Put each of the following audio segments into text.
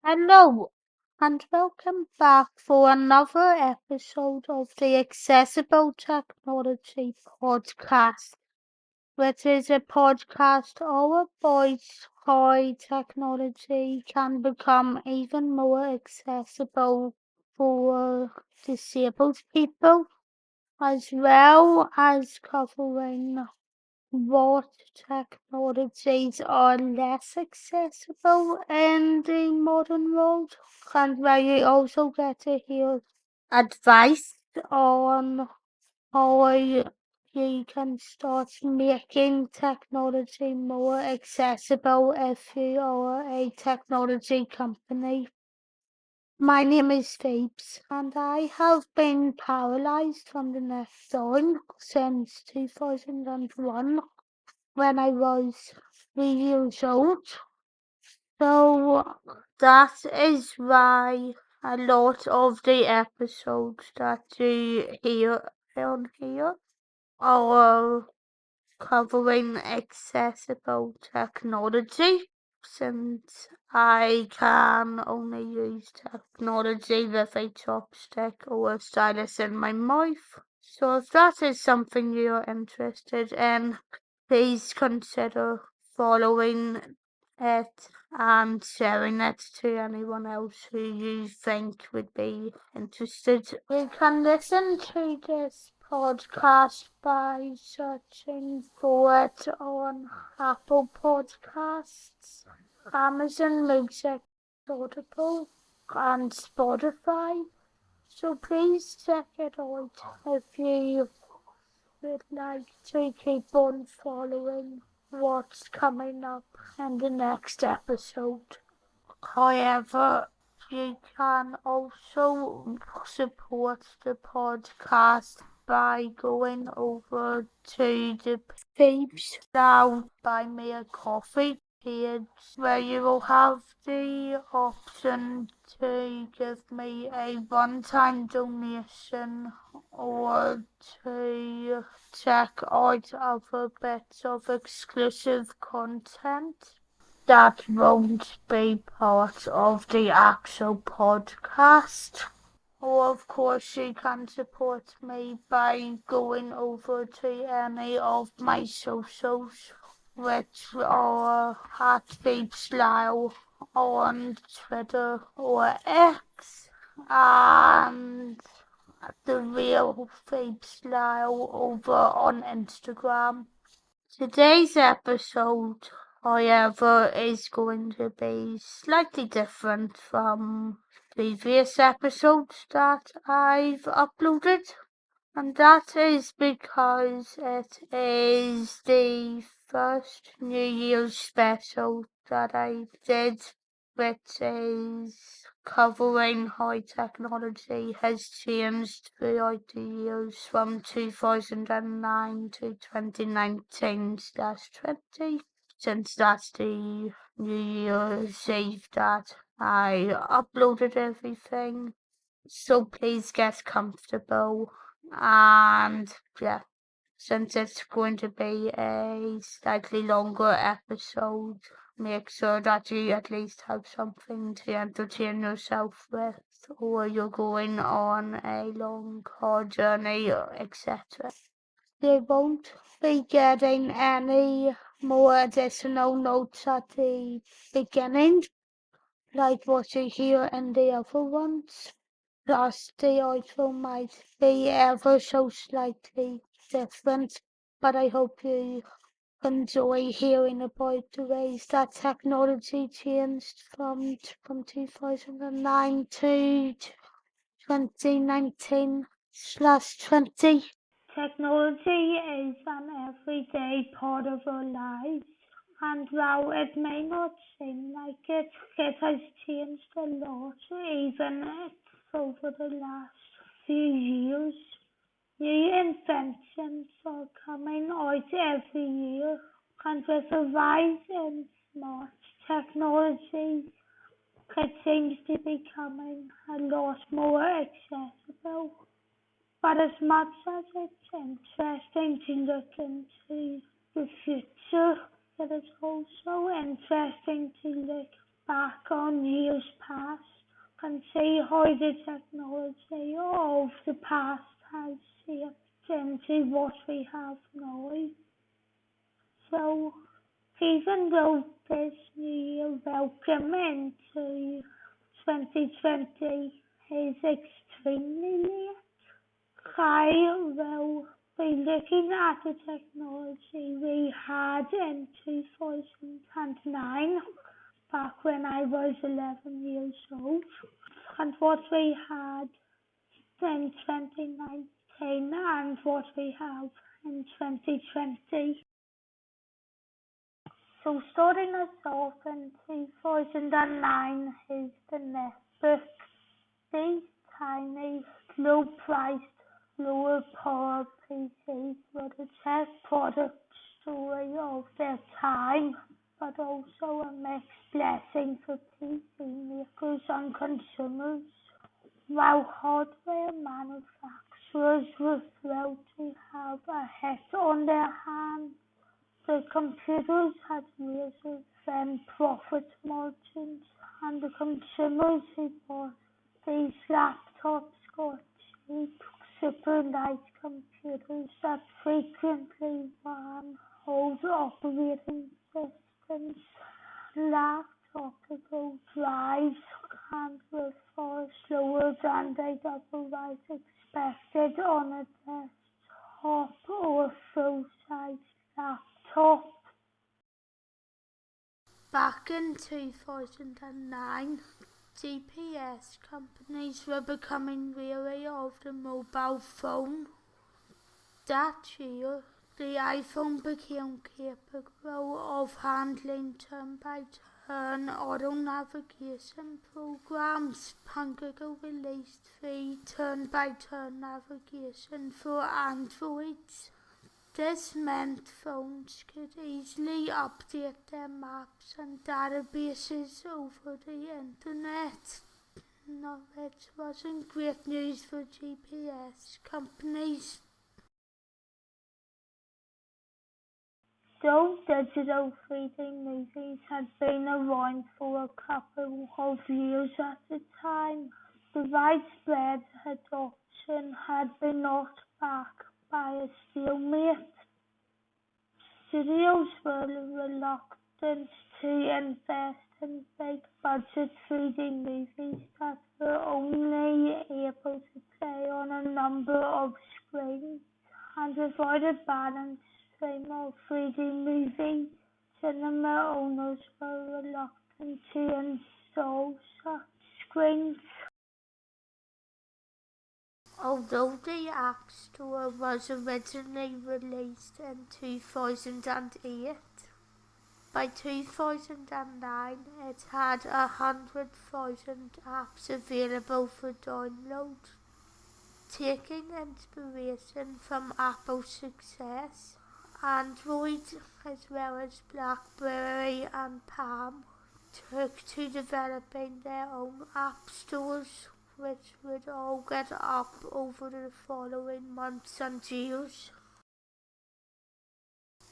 Hello, and welcome back for another episode of the Accessible Technology Podcast, which is a podcast all about how technology can become even more accessible for disabled people, as well as covering what technologies are less accessible in the modern world, and where you also get to hear advice on how you can start making technology more accessible if you are a technology company. My name is Phoebes, and I have been paralysed from the neck down since 2001 when I was 3 years old. So that is why a lot of the episodes that you hear on here are covering accessible technology, since I can only use technology with a chopstick or a stylus in my mouth. So if that is something you're interested in, please consider following it and sharing it to anyone else who you think would be interested. You can listen to this podcast by searching for it on Apple Podcasts, Amazon Music, Audible, and Spotify. So please check it out if you would like to keep on following what's coming up in the next episode. However, you can also support the podcast by going over to the Phoebes Now Buy Me a Coffee page, where you will have the option to give me a one-time donation or to check out other bits of exclusive content that won't be part of the actual podcast. Or of course you can support me by going over to any of my socials, which are at Phoebes Lyle on Twitter or X, and the real Phoebes Lyle over on Instagram. Today's episode, however, is going to be slightly different from previous episodes that I've uploaded, and that is because it is the first New Year's special that I did, which is covering how technology has changed throughout the years from 2009 to 2019/20, since that's the New Year's Eve that I uploaded everything. So please get comfortable, and yeah, since it's going to be a slightly longer episode, make sure that you at least have something to entertain yourself with, or you're going on a long car journey, etc. You won't be getting any more additional notes at the beginning, like what you hear in the other ones. Plus, the outro might be ever so slightly different, but I hope you enjoy hearing about the ways that technology changed from 2009 to 2019/20. Technology is an everyday part of our lives, and while it may not seem like it has changed a lot, even over the last few years. New inventions are coming out every year, and with a rise in smart technology, it seems to be becoming a lot more accessible. But as much as it's interesting to look into the future, it is also interesting to look back on years past can see how the technology of the past has shaped into what we have now. So even though this new year welcome into 2020 is extremely late, I will be looking at the technology we had in 2009, back when I was 11 years old, and what we had in 2019 and what we have in 2020. So starting us off in 2009 is the netbook, the tiny, low-priced, lower-power PCs were the tech product story of their time, but also a mixed blessing for PC makers and consumers. While hardware manufacturers were thrilled to have a hit on their hands, the computers had razor-thin profit margins, and the consumers who bought these laptops got cheap, super light computers that frequently ran old operating systems, lacked optical drives, and were far slower than they'd otherwise expected on a desktop or full-size laptop. Back in 2009, GPS companies were becoming wary of the mobile phone. That year, the iPhone became capable of handling turn-by-turn auto-navigation programs, and Google released free turn-by-turn navigation for Androids. This meant phones could easily update their maps and databases over the internet. No, it wasn't great news for GPS companies. Though digital 3D movies had been around for a couple of years at the time, the widespread adoption had been knocked back by a stalemate. Studios were reluctant to invest in big-budget 3D movies that were only able to play on a number of screens, and without a balanced stream of 3D movies, cinema owners were reluctant to install such screens. Although the App Store was originally released in 2008, by 2009 it had 100,000 apps available for download. Taking inspiration from Apple's success, Android as well as BlackBerry and Palm took to developing their own app stores, which would all get up over the following months and years.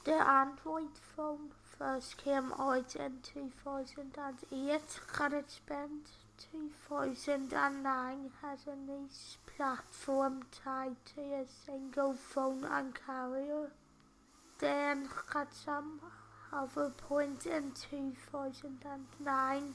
The Android phone first came out in 2008 and it spent 2009 as a niche platform tied to a single phone and carrier. Then at some other point in 2009,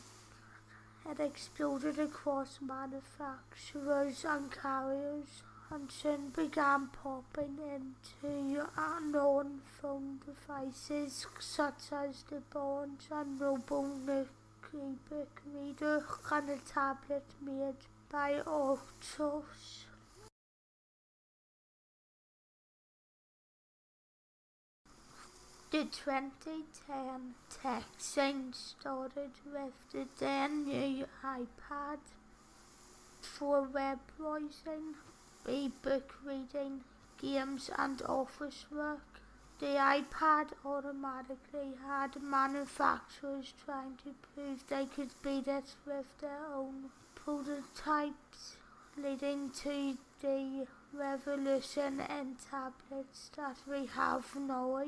it exploded across manufacturers and carriers and soon began popping into non-phone devices such as the Barnes and Noble Nook e-book reader and a tablet made by Atos. The 2010 tech scene started with the then new iPad for web browsing, e-book reading, games and office work. The iPad automatically had manufacturers trying to prove they could beat it with their own prototypes, leading to the revolution in tablets that we have now.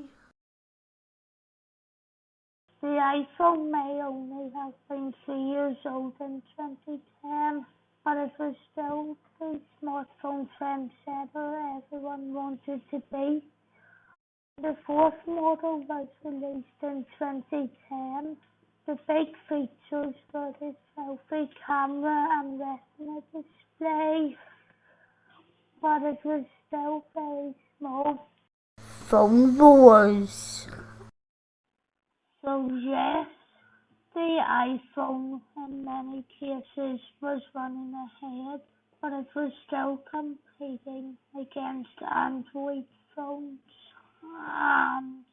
The iPhone may only have been 3 years old in 2010, but it was still the smartphone trendsetter everyone wanted to be. The fourth model was released in 2010. The big features were the selfie camera and retina display, but it was still very small. Phone wars. So yes, the iPhone in many cases was running ahead, but it was still competing against Android phones, and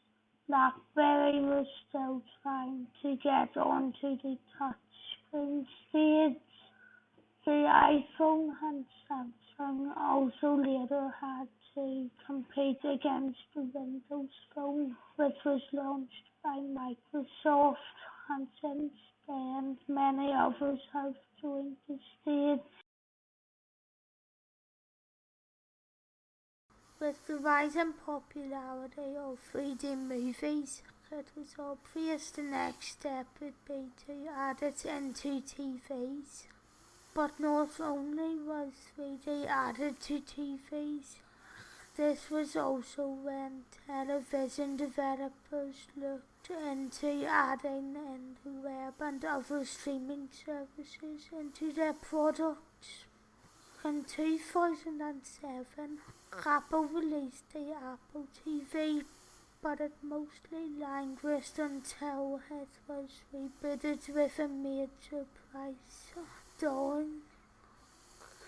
BlackBerry was still trying to get onto the touchscreen stage. The iPhone and Samsung also later had to compete against the Windows Phone, which was launched by Microsoft, and since then many others have joined the stage. With the rising popularity of 3D movies, it was obvious the next step would be to add it into TVs. But not only was 3D added to TVs, this was also when television developers looked into adding in the web and other streaming services into their products. In 2007, Apple released the Apple TV, but it mostly languished until it was rebooted with a major price down.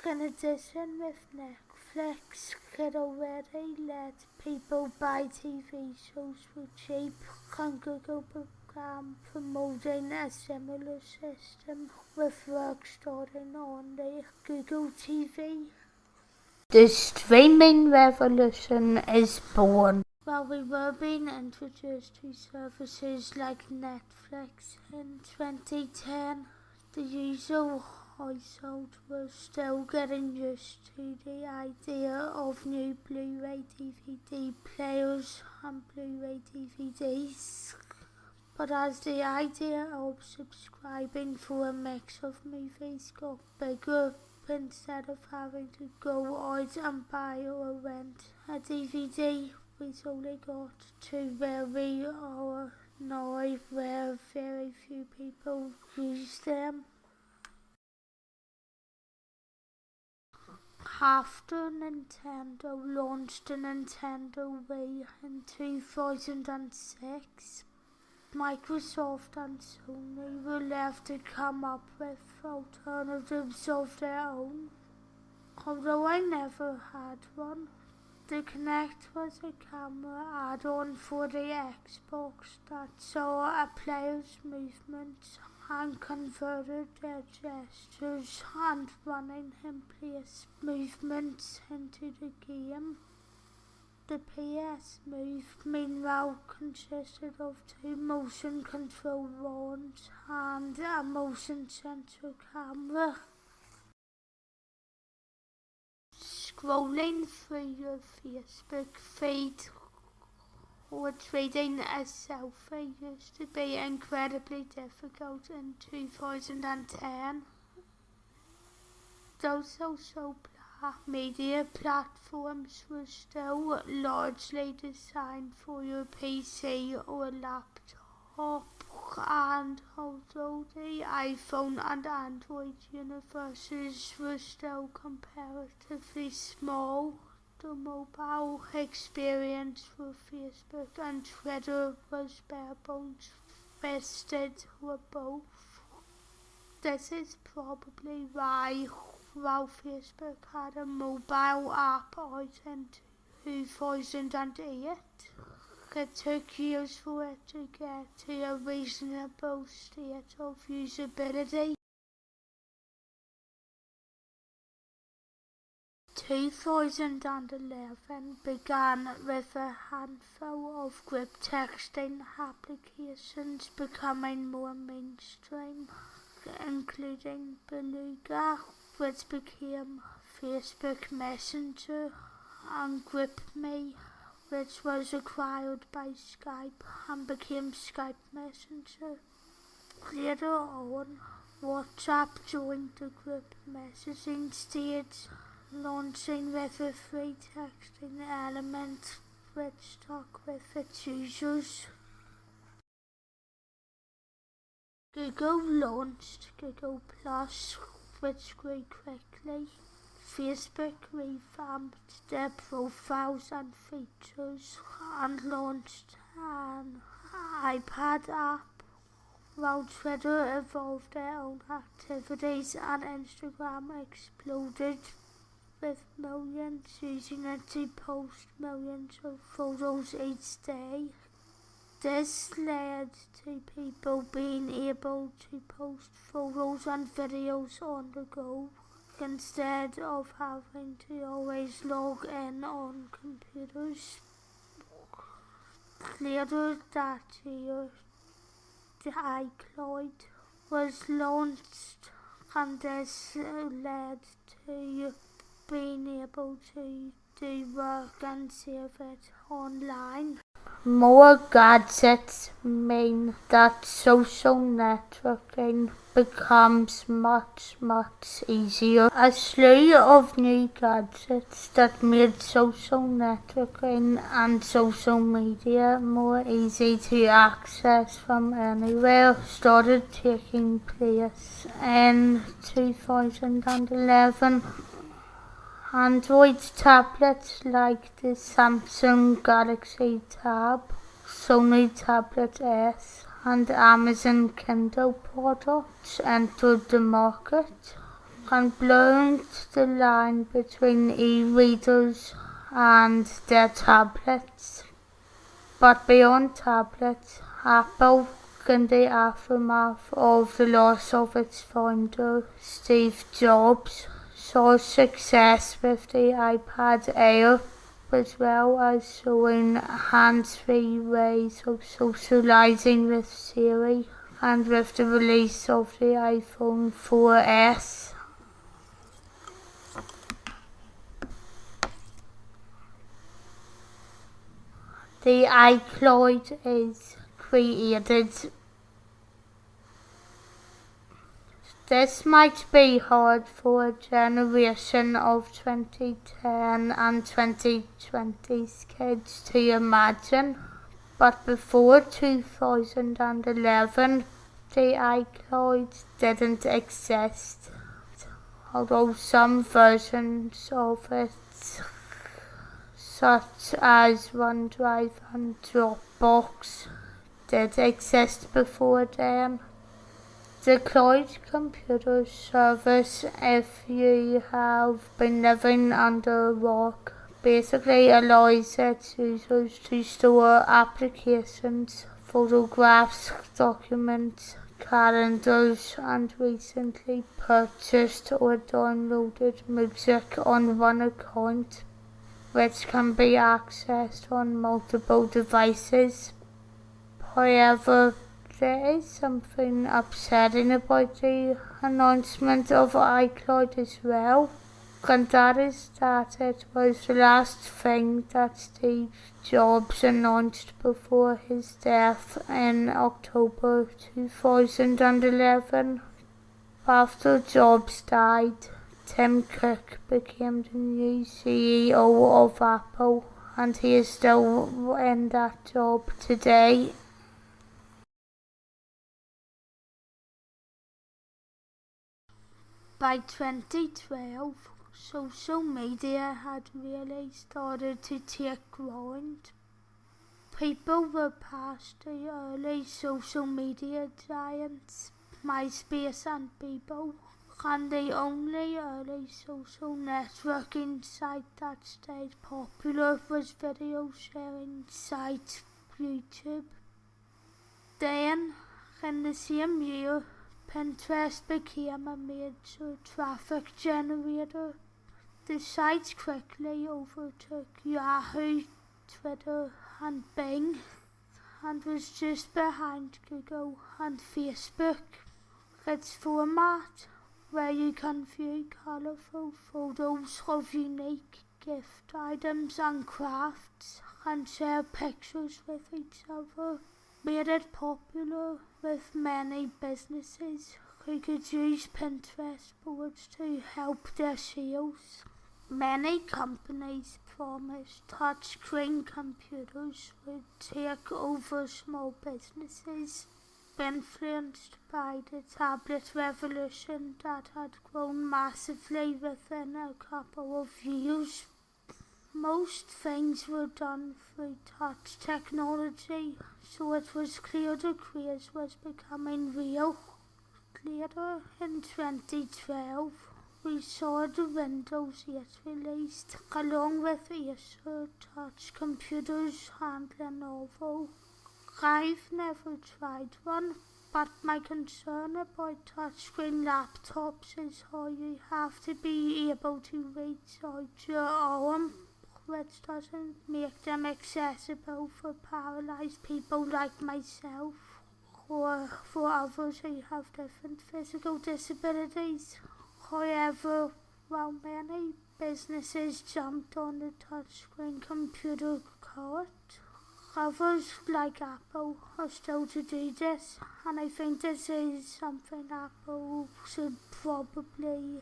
In addition, with Netflix, it already let people buy TV shows for cheap, and Google began promoting a similar system with work starting on the Google TV. The streaming revolution is born. While we were being introduced to services like Netflix in 2010, the usual household was still getting used to the idea of new Blu-ray DVD players and Blu-ray DVDs. But as the idea of subscribing for a mix of movies got bigger, instead of having to go out and buy or rent a DVD, we slowly got to where we are now, where very few people use them. After Nintendo launched the Nintendo Wii in 2006, Microsoft and Sony were left to come up with alternatives of their own. Although I never had one, the Kinect was a camera add-on for the Xbox that saw a player's movements and converted their gestures and running in place movements into the game. The PS Move, meanwhile, consisted of two motion control wands and a motion sensor camera. Scrolling through your Facebook feed or trading a selfie used to be incredibly difficult in 2010. Those social media platforms were still largely designed for your PC or laptop, and although the iPhone and Android universes were still comparatively small, the mobile experience for Facebook and Twitter was bare bones fisted or both. This is probably why, while Facebook had a mobile app out in 2008, it took years for it to get to a reasonable state of usability. 2011 began with a handful of group texting applications becoming more mainstream, including Beluga, which became Facebook Messenger, and GroupMe, which was acquired by Skype and became Skype Messenger. Later on, WhatsApp joined the group messaging stage, launching with a free texting element which stuck with its users. Google launched Google Plus, which grew quickly. Facebook revamped their profiles and features and launched an iPad app, while Twitter evolved their own activities and Instagram exploded, with millions using it to post millions of photos each day. This led to people being able to post photos and videos on the go, instead of having to always log in on computers. Later that year, the iCloud was launched, and this led to being able to do work and save it online. More gadgets mean that social networking becomes much easier. A slew of new gadgets that made social networking and social media more easy to access from anywhere started taking place in 2011. Android tablets like the Samsung Galaxy Tab, Sony Tablet S and Amazon Kindle products entered the market and blurred the line between e-readers and their tablets. But beyond tablets, Apple, in the aftermath of the loss of its founder, Steve Jobs, saw success with the iPad Air, as well as showing hands-free ways of socializing with Siri, and with the release of the iPhone 4S. The iCloud is created. This might be hard for a generation of 2010 and 2020's kids to imagine, but before 2011, the iCloud didn't exist, although some versions of it, such as OneDrive and Dropbox, did exist before then. The cloud computer service, if you have been living under a rock, basically allows its users to store applications, photographs, documents, calendars, and recently purchased or downloaded music on one account, which can be accessed on multiple devices. However, there is something upsetting about the announcement of iCloud as well, and that is that it was the last thing that Steve Jobs announced before his death in October 2011. After Jobs died, Tim Cook became the new CEO of Apple, and he is still in that job today. By 2012, social media had really started to take ground. People were past the early social media giants, MySpace and Bebo, and the only early social networking site that stayed popular was video sharing site YouTube. Then, in the same year, Pinterest became a major traffic generator. The site quickly overtook Yahoo, Twitter and Bing, and was just behind Google and Facebook. Its format, where you can view colourful photos of unique gift items and crafts and share pictures with each other, made it popular with many businesses who could use Pinterest boards to help their sales. Many companies promised touchscreen computers would take over small businesses, influenced by the tablet revolution that had grown massively within a couple of years. Most things were done through touch technology, so it was clear the craze was becoming real. Later in 2012, we saw the Windows 8 released, along with Acer touch computers and Lenovo. I've never tried one, but my concern about touchscreen laptops is how you have to be able to reach out your arm, which doesn't make them accessible for paralysed people like myself, or for others who have different physical disabilities. However, while many businesses jumped on the touchscreen computer cart, others, like Apple, are still to do this, and I think this is something Apple should probably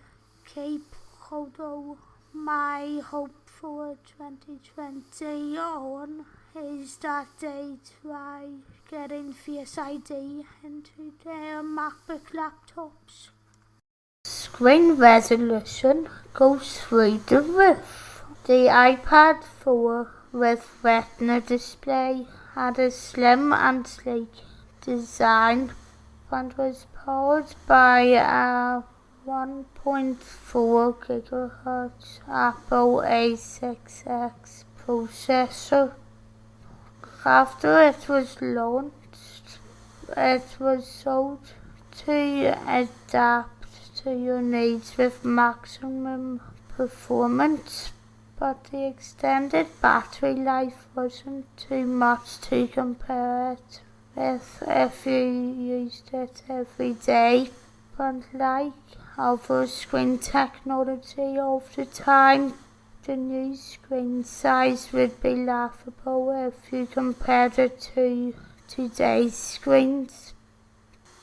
keep, although my hope for 2020 on is that they try getting Face ID into their MacBook laptops. Screen resolution goes through the roof. The iPad 4 with Retina display had a slim and sleek design and was powered by a 1.4 GHz Apple A6X processor. After it was launched, it was sold to adapt to your needs with maximum performance, but the extended battery life wasn't too much to compare it with if you used it every day. But like other screen technology of the time, the new screen size would be laughable if you compared it to today's screens.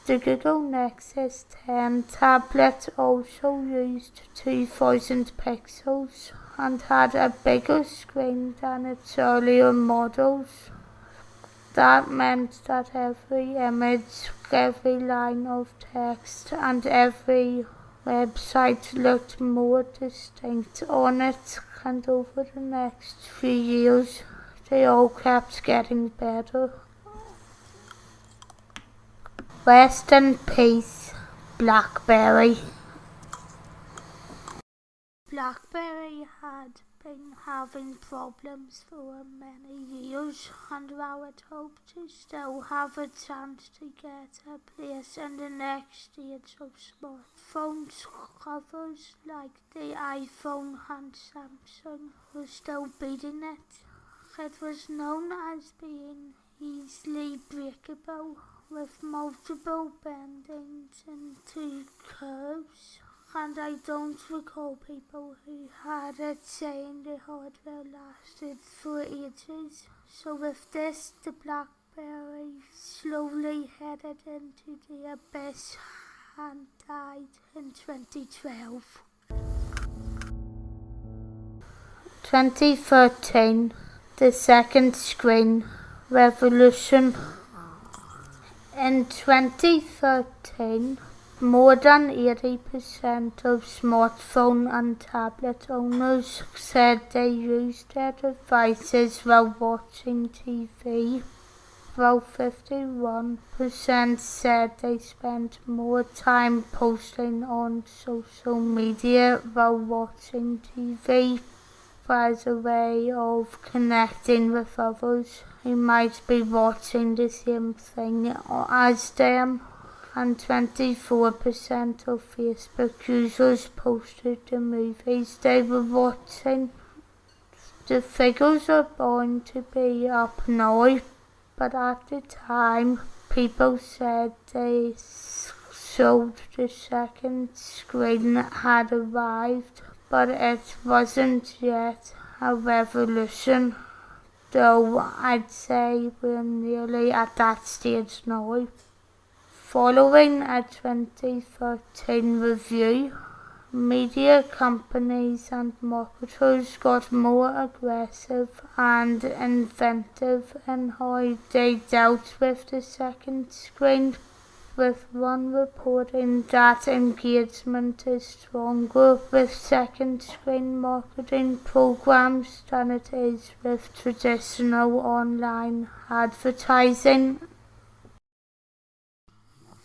The Google Nexus 10 tablet also used 2000 pixels and had a bigger screen than its earlier models. That meant that every image, every line of text and every website looked more distinct on it, and over the next few years they all kept getting better. Rest in peace, BlackBerry. BlackBerry had been having problems for many years, and while it hoped to still have a chance to get a place in the next stage of smartphones, others like the iPhone and Samsung were still beating it. It was known as being easily breakable, with multiple bendings into curves, and I don't recall people who had it saying the hardware lasted for ages. So with this, the BlackBerry slowly headed into the abyss and died in 2012. 2013, the second screen revolution. In 2013, more than 80% of smartphone and tablet owners said they used their devices while watching TV, while 51% said they spent more time posting on social media while watching TV as a way of connecting with others who might be watching the same thing as them, and 24% of Facebook users posted the movies they were watching. The figures are bound to be up now, but at the time people said the second screen had arrived, but it wasn't yet a revolution, though I'd say we're nearly at that stage now. Following a 2013 review, media companies and marketers got more aggressive and inventive in how they dealt with the second screen, with one reporting that engagement is stronger with second screen marketing programs than it is with traditional online advertising.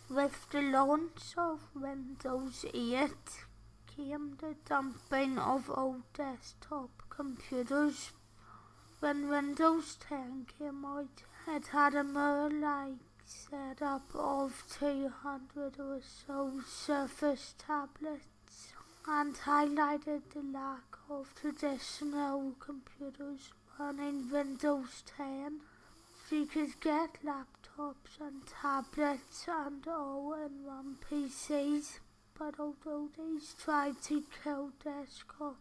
With the launch of Windows 8 came the dumping of old desktop computers. When Windows 10 came out, it had a mirror-like setup of 200 or so Surface tablets and highlighted the lack of traditional computers running Windows 10. You could get laptops and tablets and all-in-one PCs, but although these tried to kill desktop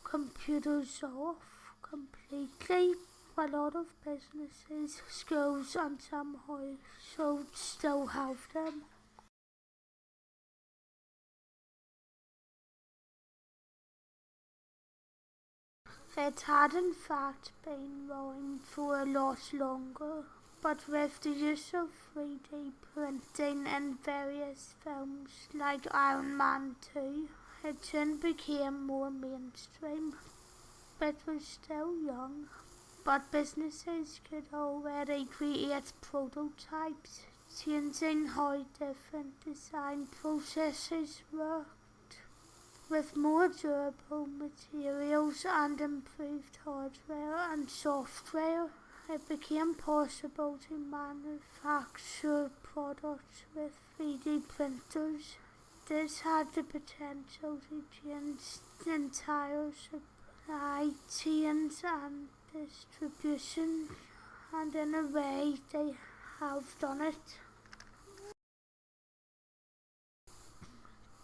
computers off completely, a lot of businesses, schools and some households still have them. It had in fact been around for a lot longer, but with the use of 3D printing in various films like Iron Man 2, it soon became more mainstream. It was still young, but businesses could already create prototypes, changing how different design processes worked. With more durable materials and improved hardware and software, it became possible to manufacture products with 3D printers. This had the potential to change the entire supply chains and distribution, and in a way they have done it.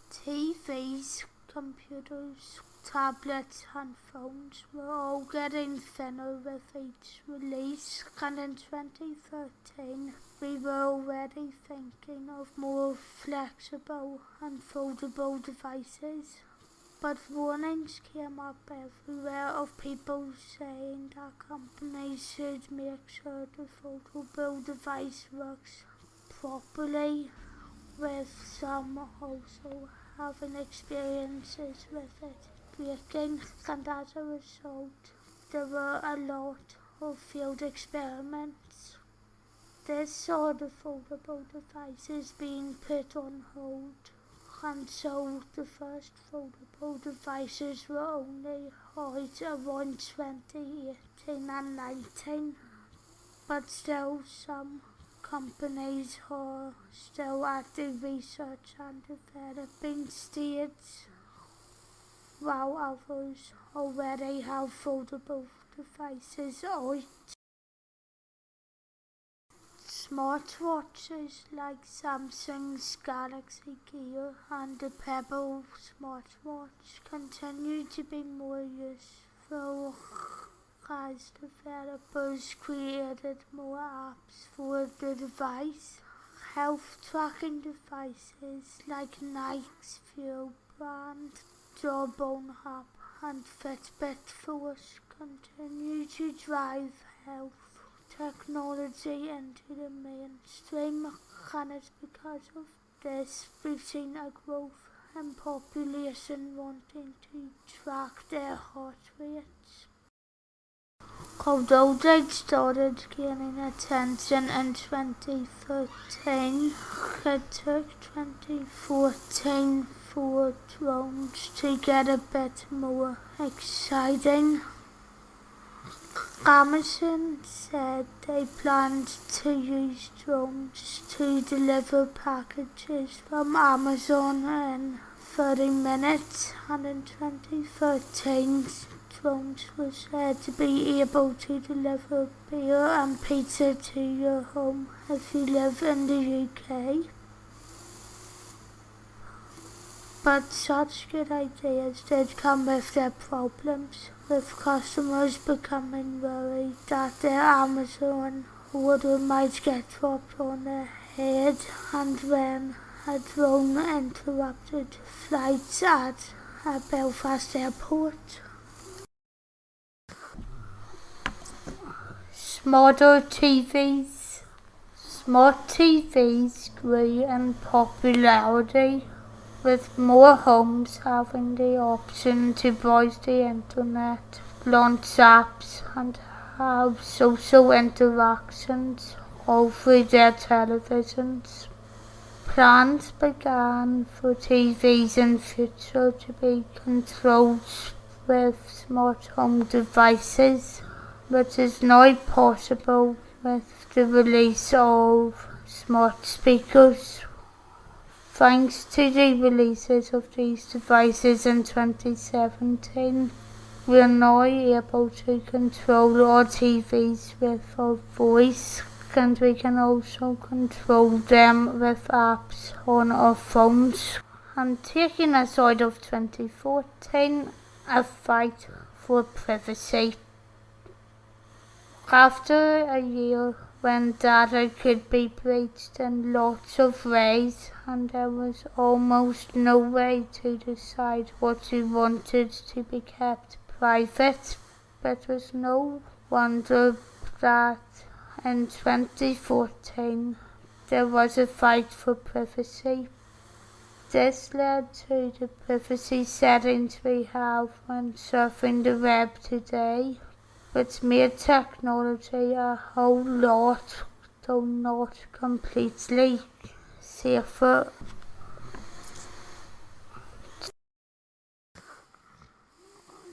TVs, computers, tablets and phones were all getting thinner with each release, and in 2013 we were already thinking of more flexible and foldable devices. But warnings came up everywhere of people saying that companies should make sure the foldable device works properly, with some also having experiences with it breaking, and as a result there were a lot of failed experiments. This saw the foldable devices being put on hold, and so the first foldable devices were only out around 2018 and 19, but still some companies are still at the research and developing stage, while others already have foldable devices out. Smartwatches like Samsung's Galaxy Gear and the Pebble smartwatch continue to be more useful as developers created more apps for the device. Health tracking devices like Nike's Fuel brand, Jawbone app and Fitbit Force continue to drive health technology into the mainstream, and it's because of this we've seen a growth in population wanting to track their heart rates. Although they'd started gaining attention in 2013, it took 2014 for drones to get a bit more exciting. Amazon said they planned to use drones to deliver packages from Amazon in 30 minutes, and in 2013 drones were said to be able to deliver beer and pizza to your home if you live in the UK. But such good ideas did come with their problems, with customers becoming worried that their Amazon order might get dropped on their head, and when a drone interrupted flights at Belfast Airport. Smarter TVs. Smart TVs grew in popularity, with more homes having the option to browse the internet, launch apps, and have social interactions all through their televisions. Plans began for TVs in future to be controlled with smart home devices, which is now possible with the release of smart speakers. Thanks to the releases of these devices in 2017, we are now able to control our TVs with our voice, and we can also control them with apps on our phones. And taking us out of 2014, a fight for privacy. After a year when data could be breached in lots of ways and there was almost no way to decide what you wanted to be kept private, it was no wonder that in 2014 there was a fight for privacy. This led to the privacy settings we have when surfing the web today, which made technology a whole lot, though not completely, safer.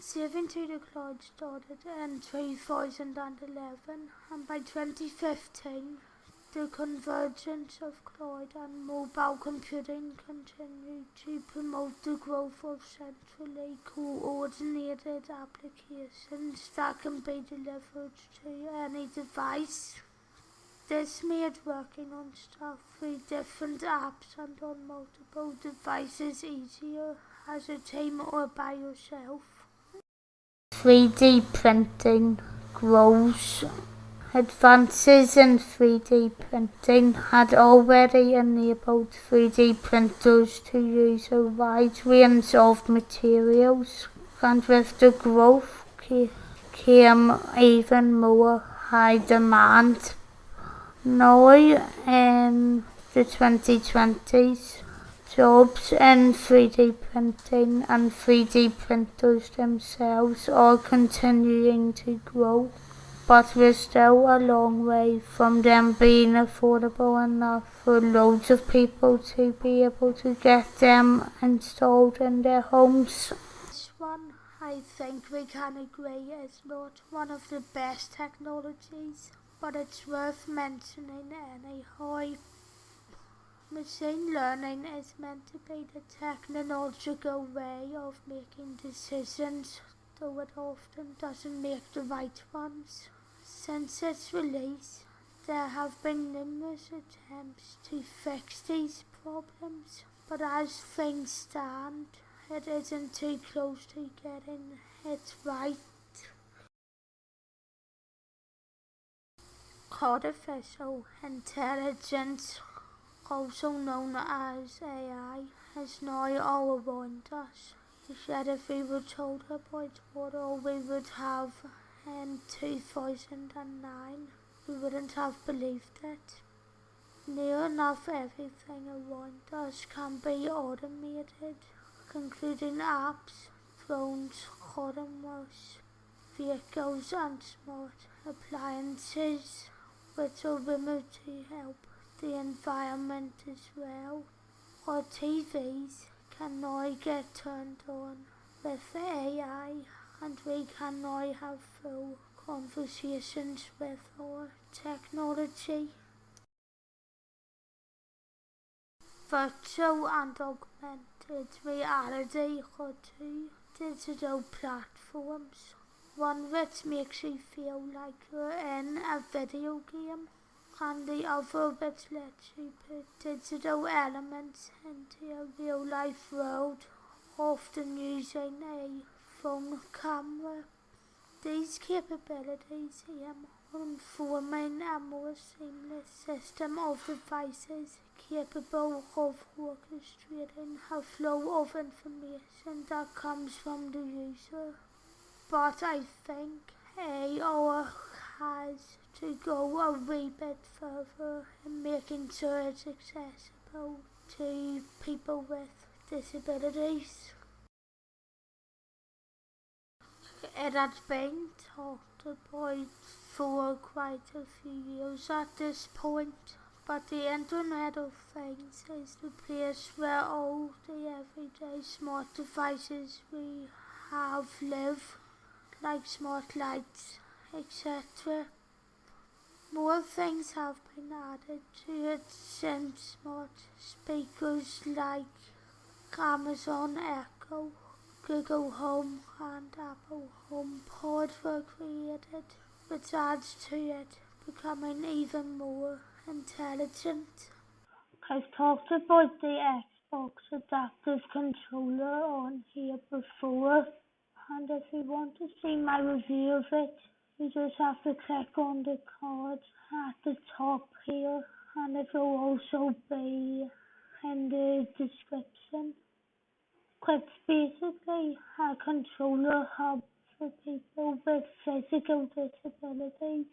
Saving to the cloud started in 2011, and by 2015 the convergence of cloud and mobile computing continued to promote the growth of centrally coordinated applications that can be delivered to any device. This made working on stuff through different apps and on multiple devices easier as a team or by yourself. 3D printing grows. Advances in 3D printing had already enabled 3D printers to use a wide range of materials, and with the growth came even more high demand. Now in the 2020s, jobs in 3D printing and 3D printers themselves are continuing to grow, but we're still a long way from them being affordable enough for loads of people to be able to get them installed in their homes. This one, I think we can agree, is not one of the best technologies, but it's worth mentioning anyhow. Machine learning is meant to be the technological way of making decisions, though it often doesn't make the right ones. Since its release, there have been numerous attempts to fix these problems, but as things stand, it isn't too close to getting it right. Artificial intelligence, also known as AI, is now all around us. Yet if we were told about what all we would have in 2009, we wouldn't have believed it. Near enough everything around us can be automated, including apps, drones, automobiles, vehicles and smart appliances, which are rumored to help the environment as well. Our TVs can now get turned on with AI, and we can now have full conversations with our technology. Virtual and augmented reality are two digital platforms, one which makes you feel like you're in a video game, and the other bit lets you put digital elements into a real-life world, often using a phone camera. These capabilities aim on forming a more seamless system of devices capable of orchestrating a flow of information that comes from the user. But I think AR has to go a wee bit further in making sure it's accessible to people with disabilities. It has been talked about for quite a few years at this point, but the Internet of Things is the place where all the everyday smart devices we have live, like smart lights, etc. More things have been added to it since smart speakers like Amazon Echo, Google Home and Apple HomePod were created, which adds to it becoming even more intelligent. I've talked about the Xbox adaptive controller on here before, and if you want to see my review of it, you just have to click on the card at the top here, and it will also be in the description. It's basically a controller hub for people with physical disabilities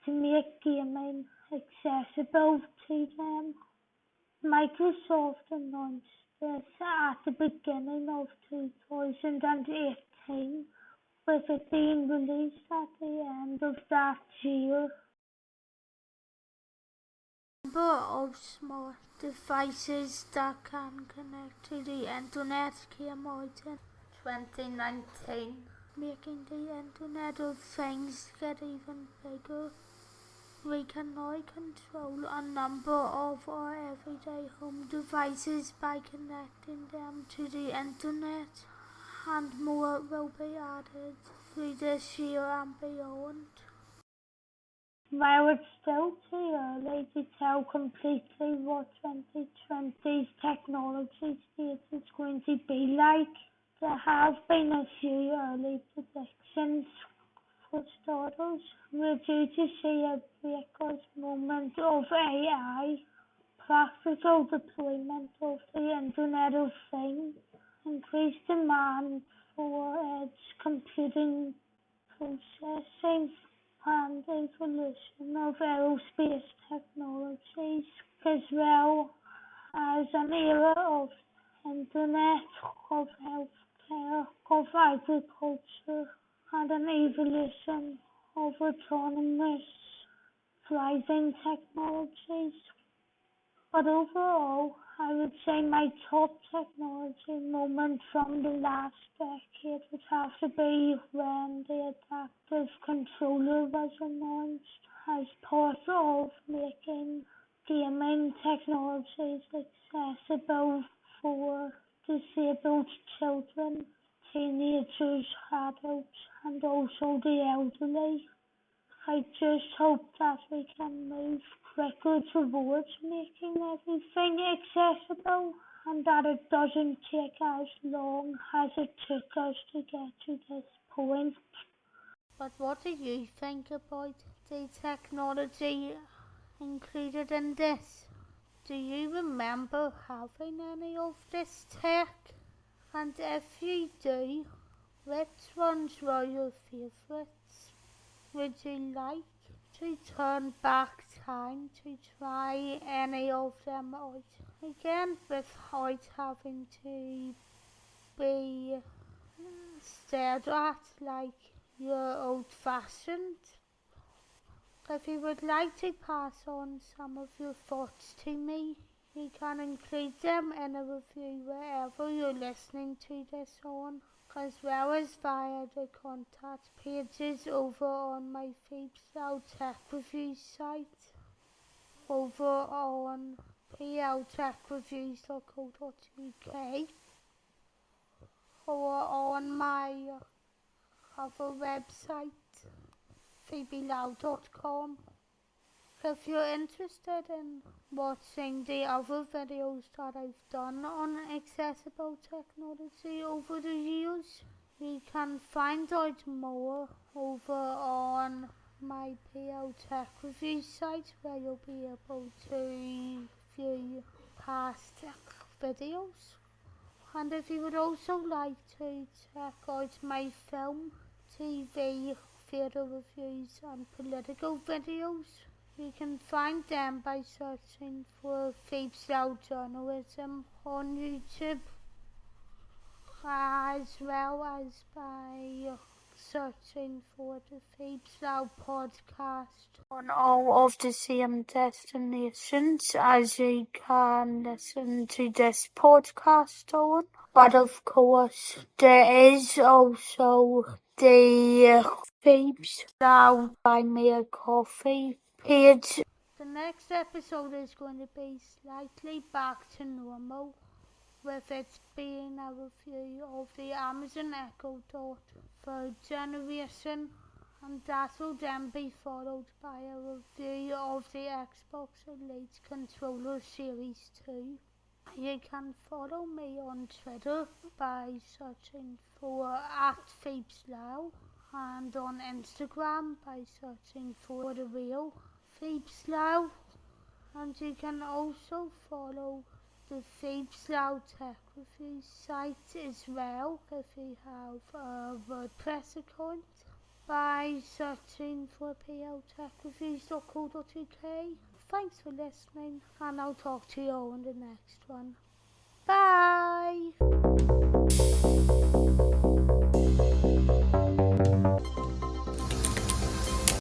to make gaming accessible to them. Microsoft announced this at the beginning of 2018, with it being released at the end of that year. The number of smart devices that can connect to the Internet came out in 2019, making the Internet of Things get even bigger. We can now control a number of our everyday home devices by connecting them to the Internet, and more will be added through this year and beyond. While it's still too early to tell completely what 2020's technology state is going to be like, there have been a few early predictions. For starters, we're due to see a breakout moment of AI, practical deployment of the Internet of Things, increased demand for edge computing processing, and evolution of aerospace technologies, as well as an era of internet, of healthcare, of agriculture, and an evolution of autonomous driving technologies. But overall, I would say my top technology moment from the last decade would have to be when the adaptive controller was announced as part of making gaming technologies accessible for disabled children, teenagers, adults, and also the elderly. I just hope that we can move quicker towards making everything accessible, and that it doesn't take as long as it took us to get to this point. But what do you think about the technology included in this? Do you remember having any of this tech? And if you do, which ones were your favourites? Would you like to turn back time to try any of them out again without having to be stared at like you're old-fashioned? If you would like to pass on some of your thoughts to me, you can include them in a review wherever you're listening to this on, as well as via the contact pages over on my Freestyle Tech Reviews site, over on pltechreviews.co.uk, or on my other website, phoebelau.com. If you're interested in watching the other videos that I've done on accessible technology over the years, you can find out more over on my PL Tech Review site, where you'll be able to view past videos. And if you would also like to check out my film, TV, theatre reviews and political videos, you can find them by searching for Phoebes Lau Journalism on YouTube, as well as by searching for the Phoebes Lau podcast on all of the same destinations as you can listen to this podcast on. But of course, there is also the Phoebes Lau Buy Me a Coffee page. The next episode is going to be slightly back to normal, with it being a review of the Amazon Echo Dot third generation, and that will then be followed by a review of the Xbox Elite Controller Series 2. You can follow me on Twitter by searching for @PhoebesLau, and on Instagram by searching for the real Phoebes Lau. And you can also follow the Phoebes Lau Tech Review site as well if you have a WordPress account by searching for pltechreviews.co.uk. Thanks for listening, and I'll talk to you all in the next one. Bye!